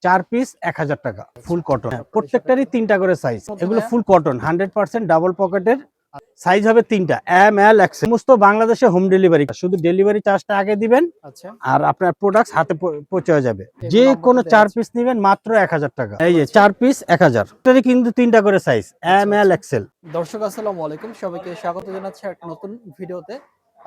4 piece 1000 টাকা ফুল cotton. প্রত্যেকটারই বিষয়টা 3টা করে সাইজ। কত এগুলো ভাইয়া? ফুল কটন 100% ডাবল পকেটের। সাইজ হবে 3টা, এম এল এক্সেল। সমস্ত বাংলাদেশে হোম ডেলিভারি, শুধু ডেলিভারি চার্জটা আগে দিবেন আচ্ছা, আর আপনার প্রোডাক্টস হাতে পৌঁছে যাবে। এগুলো যে কোনো নম্বরটা দেয়া 4 আছে। পিস নেবেন মাত্র 1000 টাকা। এই যে বলেছে। 4 পিস 1000, এটারই কিন্তু 3টা করে সাইজ, আচ্ছা, এম এল আচ্ছা। এক্সেল। দর্শক আসসালামু আলাইকুম, সবাইকে স্বাগত জানাচ্ছি একটা নতুন ভিডিওতে।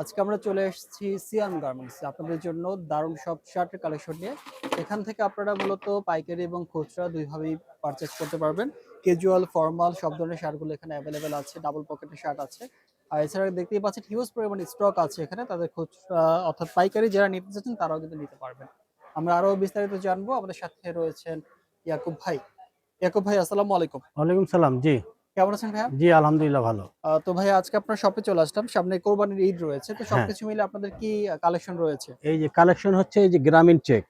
আজকে আমরা চলে এসেছি সিয়াম গার্মেন্টস আপনাদের জন্য দারুণ সব শার্টের কালেকশন নিয়ে। এখান থেকে আপনারা মূলত পাইকারি এবং খুচরা দুইভাবেই পারচেজ করতে পারবেন। ক্যাজুয়াল, ফর্মাল সব ধরনের শার্টগুলো এখানে অ্যাভেলেবেল আছে। ডাবল পকেটের শার্ট আছে। আর এছাড়া দেখতেই পাচ্ছেন হিউজ পরিমাণে স্টক আছে এখানে। তাদের খুচরা অর্থাৎ পাইকারি যারা নিতে চাচ্ছেন তারাও কিন্তু নিতে পারবেন। আমরা আরো বিস্তারিত জানবো। আমাদের সাথে রয়েছেন ইয়াকুব ভাই। ইয়াকুব ভাই, আসসালামু আলাইকুম। ওয়ালাইকুম সালাম। জি কেমন আছেন ভাইয়া? জি, আলহামদুলিল্লাহ ভালো। তো ভাইয়া আজকে আপনার শপে চলে আসলাম। সামনে কোরবানির ঈদ রয়েছে। তো হ্যাঁ, সবকিছু মিলে আপনাদের কি কালেকশন রয়েছে? এই যে কালেকশন হচ্ছে এই যে গ্রামীণ চেক।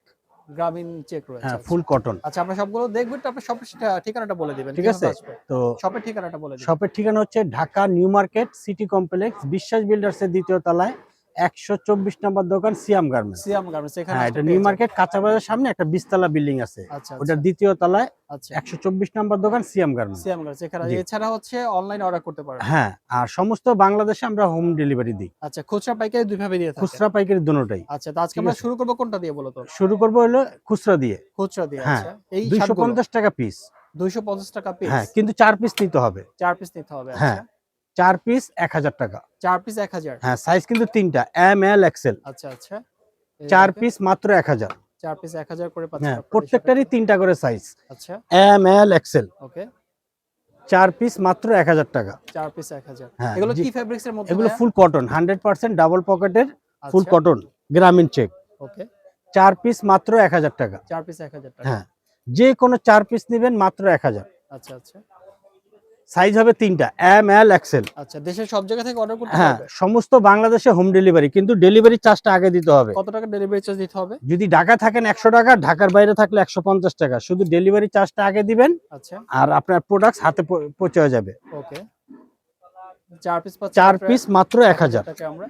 গ্রামীণ চেক রয়েছে। হ্যাঁ, আচ্ছা। ফুল কটন। আচ্ছা, আমরা সবগুলো দেখব, একটু আপনার শপের ঠিকানাটা বলে দিবেন। ঠিক কিভাবে আছে। আসবে? তো শপের ঠিকানাটা বলে দিবেন। শপের ঠিকানা হচ্ছে Dhaka new market city complex, বিশ্বাস বিল্ডার্সের 2য় তলায় 124 নম্বর দোকান, সিয়াম গার্মেন্টস। সিয়াম গার্মেন্টস এখানে হ্যাঁ, আসলে এটা নিউ পেয়ে যাবেন। মার্কেট কাঁচা বাজারের সামনে একটা 20 তলা বিল্ডিং আছে, আচ্ছা, আচ্ছা। ওটার 2য় তলায় আচ্ছা। 124 নম্বর দোকান, সিয়াম গার্মেন্টস। সিয়াম গার্মেন্টস এখানে, জি এছাড়া হচ্ছে অনলাইনে অর্ডার করতে পারবেন। হ্যাঁ, আর সমস্ত বাংলাদেশে আমরা হোম ডেলিভারি দিই, আচ্ছা, খুচরা পাইকারি দুইভাবে দিয়ে থাকেন। খুচরা পাইকারি দুটোটাই। আচ্ছা, তো আজকে ঠিক আমরা আছে, শুরু করব কোনটা দিয়ে বলো তো? শুরু করবো হলো খুচরা দিয়ে। খুচরা দিয়ে। হ্যাঁ, আচ্ছা, এই শার্টগুলো 250 টাকা পিস। 250 টাকা পিস। হ্যাঁ, কিন্তু 4 পিস নিতে হবে। 4 পিস নিতে হবে। হ্যাঁ, আচ্ছা, 4 পিস 1000 টাকা। 4 পিস 1000। হ্যাঁ, সাইজ কিন্তু 3টা, এম এল এক্সেল। আচ্ছা, আচ্ছা। এই 4 দেখেন, পিস মাত্র 1000। 4 পিস 1000 করে পাচ্ছেন হ্যাঁ, আপনারা এই প্রত্যেকটারই শার্টগুলো। 3টা করে সাইজ, আচ্ছা, এম এল এক্সেল। ওকে। 4 পিস মাত্র 1000 টাকা। 4 পিস 1000। হ্যাঁ এগুলো জি, কি ফেব্রিক্স এর মধ্যে এগুলো ভাইয়া? ফুল কটন 100% ডাবল পকেটের, ফুল আচ্ছা, কটন গ্রামীণ চেক। ওকে। 4 পিস মাত্র 1000 টাকা। 4 পিস 1000 টাকা। হ্যাঁ, যে কোনো 4 পিস নেবেন মাত্র 1000। আচ্ছা, আচ্ছা। সাইজ হবে 3টা, এম এল এক্সেল। আচ্ছা, দেশের সব জায়গা থেকে অর্ডার করতে হ্যাঁ, পারবে? সমস্ত বাংলাদেশে হোম ডেলিভারি, কিন্তু ডেলিভারি চার্জটা আগে দিতে হবে। কত টাকা ডেলিভারি চার্জ দিতে হবে? যদি ঢাকা থাকেন 100 টাকা, ঢাকার বাইরে থাকলে 150 টাকা। শুধু ডেলিভারি চার্জটা আগে দিবেন আচ্ছা, আর আপনার প্রোডাক্টস হাতে পৌঁছে যাবে। ওকে। 4 পিস পাচ্ছি 4 মাত্র পিস মাত্র 1000 1000। টাকা আমরা।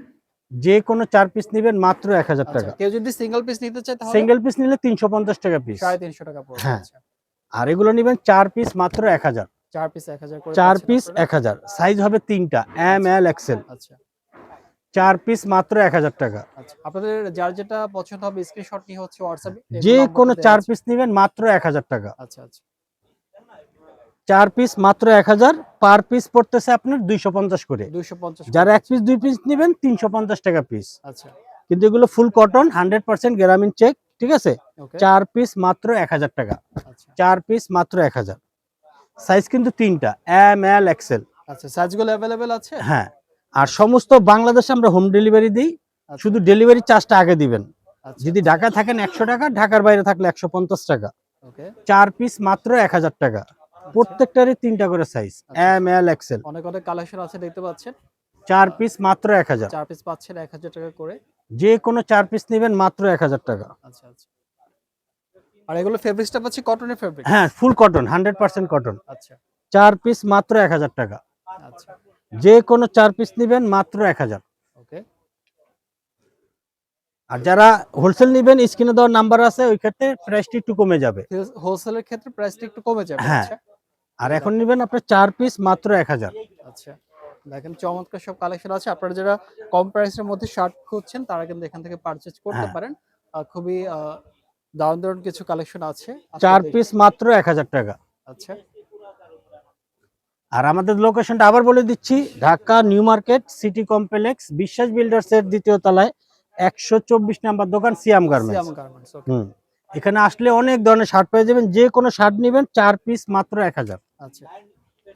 যে কোনো 4 পিস নেবেন মাত্র 1000 আচ্ছা, টাকা। কেউ যদি সিঙ্গেল পিস নিতে চায় তাহলে সিঙ্গেল পিস নিলে 350 টাকা পিস। 350 টাকা পড়বে। হ্যাঁ, আচ্ছা, আর এগুলো নেবেন 4 পিস মাত্র 1000। 4 পিস 1000 করে 4 পাচ্ছেন পিস আপনারা। 1000, সাইজ হবে 3টা, এম আচ্ছা, এল এক্সেল। আচ্ছা, 4 পিস মাত্র 1000 টাকা। আচ্ছা। আপনাদের যার যেটা পছন্দ হবে স্ক্রিনশট নিয়ে হচ্ছে WhatsApp যে এগুলো নম্বরটা কোনো দেয়া 4 আছে। পিস নেবেন মাত্র 1000 টাকা। আচ্ছা, আচ্ছা। 4 পিস মাত্র 1000, পার পিস পড়তেছে আপনার 250 করে। 250 করে যারা 1 পাচ্ছেন। পিস 2 পিস নেবেন 350 টাকা পিস। আচ্ছা, কিন্তু এগুলো ফুল কটন 100% গ্রামীণ চেক। ঠিক আছে, ওকে। 4 পিস মাত্র 1000 টাকা। আচ্ছা, 4 পিস মাত্র 1000। সাইজ কিন্তু 3টা, এম এল এক্সেল। আচ্ছা। সাইজগুলো अवेलेबल আছে? হ্যাঁ, আর সমস্ত বাংলাদেশে আমরা হোম ডেলিভারি দিই, আচ্ছা, শুধু ডেলিভারি চার্জটা আগে দিবেন। আচ্ছা, যদি আচ্ছা। ঢাকা থাকেন 100 টাকা, ঢাকার বাইরে থাকলে 150 টাকা। ওকে। 4 পিস মাত্র 1000 টাকা। আচ্ছা, প্রত্যেকটারই 3টা করে সাইজ, আচ্ছা। M L XL. অনেক, অনেক কালেকশন আছে দেখতে পাচ্ছেন। 4 আ পিস মাত্র 1000। 4 পিস পাচ্ছেন 1000 টাকা করে। যে কোনো 4 পিস নেবেন মাত্র 1000 টাকা। আচ্ছা, আচ্ছা। আর এগুলো ফেব্রিক্সটা পাচ্ছি কটনের ফেব্রিক্স। হ্যাঁ, ফুল কটন 100% কটন। আচ্ছা, 4 পিস মাত্র 1000 টাকা। আচ্ছা। যে কোনো 4 পিস নেবেন মাত্র 1000। ওকে। আর যারা হোলসেল নেবেন স্ক্রিনে দেওয়ার নাম্বার আছে, ওই ক্ষেত্রে প্রাইসটি একটু কমে যাবে। হোলসেলের ক্ষেত্রে প্রাইসটা একটু কমে যাবে। হ্যাঁ, আচ্ছা। আর এখন দেখেন, নেবেন আপনার 4 পিস মাত্র 1000। আচ্ছা। দেখেন চমৎকার সব কালেকশন আছে। আপনারা যারা কম প্রাইসের মধ্যে শার্ট খুঁজছেন তারা কিন্তু এখান থেকে পারচেজ করতে হ্যাঁ, পারেন। খুবই দারুণ, দারুণ কিছু কালেকশন আছে। আসলে 4 দেখি। পিস মাত্র 1000 টাকা। আচ্ছা, আর আমাদের লোকেশনটা আবার বলে দিচ্ছি, Dhaka new market city complex, বিশ্বাস বিল্ডার্সের 2য় তলায় 124 নাম্বার দোকান, সিয়াম গার্মেন্টস। সিয়াম গার্মেন্টস। ওকে। হুম, এখানে আসলে অনেক ধরনের শার্ট পেয়ে যাবেন। যে কোনো শার্ট নেবেন 4 পিস মাত্র 1000। আচ্ছা।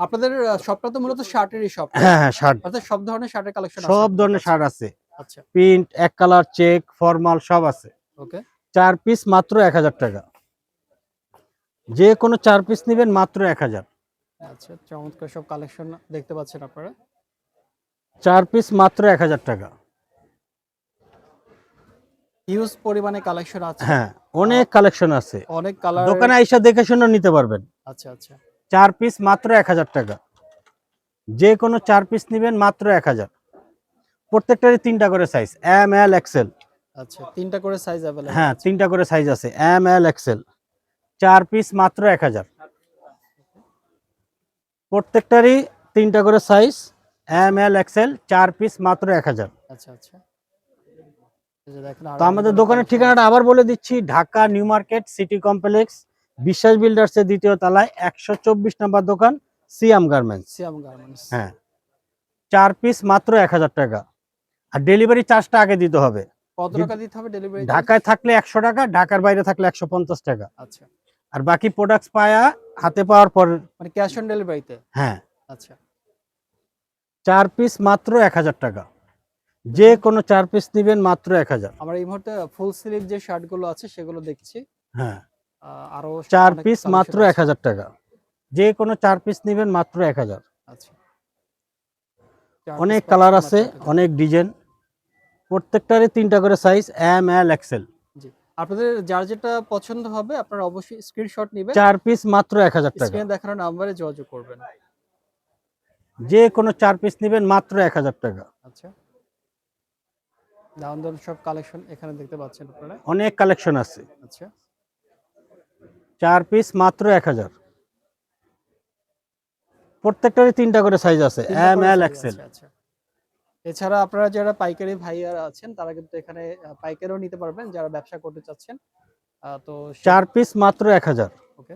আপনাদের শপটা তো মূলত শার্টেরই শপ, রাইট? হ্যাঁ হ্যাঁ, শার্ট অর্থাৎ সব ধরনের শার্টের কালেকশন আছে সব আপনাদের ধরনের কাছে। শার্ট আছে, আচ্ছা, প্রিন্ট, এক কালার, চেক, ফর্মাল সব আছে। ওকে। 4 পিস মাত্র 1000 টাকা। যে কোনো 4 পিস নেবেন মাত্র 1000। আচ্ছা, চমৎকার সব কালেকশন দেখতে পাচ্ছেন আপনারা। 4 পিস মাত্র 1000 টাকা। হিউজ পরিমাণে কালেকশন আছে। হ্যাঁ, আ অনেক কালেকশন আছে। অনেক কালার। দোকানে আইসা দেখে শুনে নিতে পারবেন। আচ্ছা, আচ্ছা, 4 পিস মাত্র 1000 টাকা। যে কোনো 4 পিস নেবেন মাত্র 1000। প্রত্যেকটারই 3টা করে সাইজ, এম এল এক্সেল। আচ্ছা। 3টা করে সাইজ अवेलेबल হ্যাঁ, আছে। 3টা করে সাইজ আছে, এম এল এক্সেল। 4 পিস মাত্র 1000। প্রত্যেকটারই 3টা করে size, M L XL, 4 piece মাত্র 1000। আচ্ছা আচ্ছা, এই যে দেখেন তো আরো আমাদের অনেক দোকানের collection ঠিকানাটা আছে। আবার বলে দিচ্ছি, Dhaka new market city complex, বিশ্বাস বিল্ডার্সের 2য় তলায় 124 নম্বর দোকান, সিয়াম গার্মেন্টস। সিয়াম গার্মেন্টস। হ্যাঁ, 4 পিস মাত্র 1000 টাকা। আর ডেলিভারি চার্জটা আগে দিতে হবে। কত টাকা দিতে হবে ডেলিভারি চার্জ? ঢাকায় থাকলে 100 টাকা, ঢাকার বাইরে থাকলে 150 টাকা। আচ্ছা, আর বাকি প্রোডাক্টস পায়া হাতে পাওয়ার পর, মানে ক্যাশ অন ডেলিভারিতে? হ্যাঁ, আচ্ছা, 4 পিস মাত্র 1000 টাকা। যে কোনো 4 পিস নেবেন মাত্র 1000। আমরা এই মুহূর্তে ফুল স্লিভ যে শার্ট গুলো আছে সেগুলো দেখছি। হ্যাঁ, আরো 4 অনেক পিস collection মাত্র আছে। 1000 টাকা। যে কোনো 4 পিস নেবেন মাত্র 1000। আচ্ছা, 4 অনেক পিস কালার পাচ্ছেন আছে, মাত্র 1000। অনেক ডিজাইন, প্রত্যেকটারই 3টা করে সাইজ, এম এল এক্সেল। জি, আপনাদের যার যেটা পছন্দ হবে আপনারা অবশ্যই স্ক্রিনশট নিবেন, 4 পিস মাত্র 1000 টাকা। স্ক্রিনে দেখানো নাম্বারে যোগাযোগ করবেন। যে কোনো 4 পিস নেবেন মাত্র 1000 টাকা। আচ্ছা, দারুন দারুন সব কালেকশন এখানে দেখতে পাচ্ছেন আপনারা। অনেক কালেকশন আছে। আচ্ছা, 4 পিস মাত্র 1000। প্রত্যেকটারই 3টা করে সাইজ আছে, 3টা এম করে এল সাইজ এক্সেল। আছে। আচ্ছা, এছাড়া আপনারা যারা পাইকারি ভাইয়ারা আছেন তারা কিন্তু এখানে পাইকারিও নিতে পারবেন যারা ব্যবসা করতে চাচ্ছেন। তো 4 পিস মাত্র 1000। ওকে,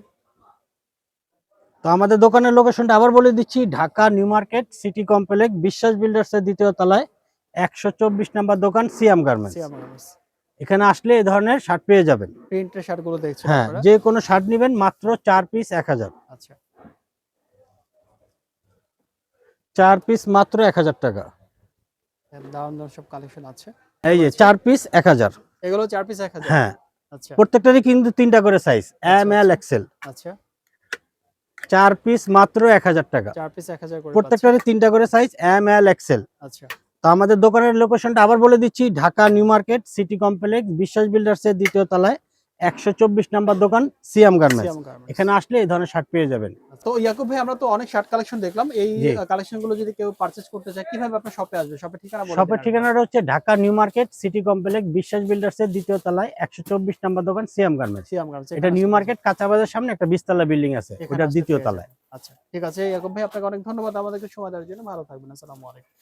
তো আমাদের দোকানের লোকেশনটা আবার বলে দিচ্ছি, Dhaka new market city complex, বিশ্বাস বিল্ডার্সের 2য় তলায় 124 নম্বর দোকান, সিয়াম গার্মেন্টস। সিয়াম গার্মেন্টস। এখানে আসলে এই ধরনের শার্ট পেয়ে যাবেন। প্রিন্টের শার্টগুলো দেখছেন হ্যাঁ, আপনারা। যে কোনো শার্ট নেবেন মাত্র 4 পিস 1000। আচ্ছা, 4 পিস মাত্র 1000 টাকা। দারুন দারুন সব কালেকশন আছে। এই যে 4 পিস 1000। এগুলো 4 পিস 1000। হ্যাঁ, আচ্ছা, প্রত্যেকটারই কিন্তু 3টা করে সাইজ, এম এল এক্সেল। আচ্ছা, 4 পিস মাত্র 1000 টাকা। 4 পিস 1000 করে পাচ্ছেন। প্রত্যেকটারই 3টা করে সাইজ, এম এল এক্সেল। আচ্ছা, তো আমাদের দোকানের লোকেশনটা আবার বলে দিচ্ছি, Dhaka new market city complex, বিশ্বাস বিল্ডার্সের 2য় তলায় 124 নম্বর দোকান, সিয়াম গার্মেন্টস। সিয়াম গার্মেন্টস। এখানে আসলে এই ধরনের শার্ট পেয়ে যাবেন। তো ইয়াকুব ভাই, আমরা তো অনেক শার্ট কালেকশন দেখলাম। এই জি। কালেকশনগুলো যদি কেউ পারচেজ করতে চায় কিভাবে আপনার শপে আসবে? শপের ঠিকানা বলে শপের দিন আরেকবার। ঠিকানাটা হচ্ছে Dhaka new market city complex, বিশ্বাস বিল্ডার্সের 2য় তলায় 124 নম্বর দোকান, সিয়াম গার্মেন্টস। সিয়াম গার্মেন্টস এটা এখানে নিউ আসলে মার্কেট কাঁচা বাজার সামনে একটা 20 তলা বিল্ডিং আছে, এখানে ওটার আসলে 2য় পেয়ে তলায়। যাবেন। আচ্ছা, ঠিক আছে ইয়াকুব ভাই, আপনাকে অনেক ধন্যবাদ আমাদেরকে সময় দেওয়ার জন্য। ভালো থাকবেন। আসসালামু আলাইকুম।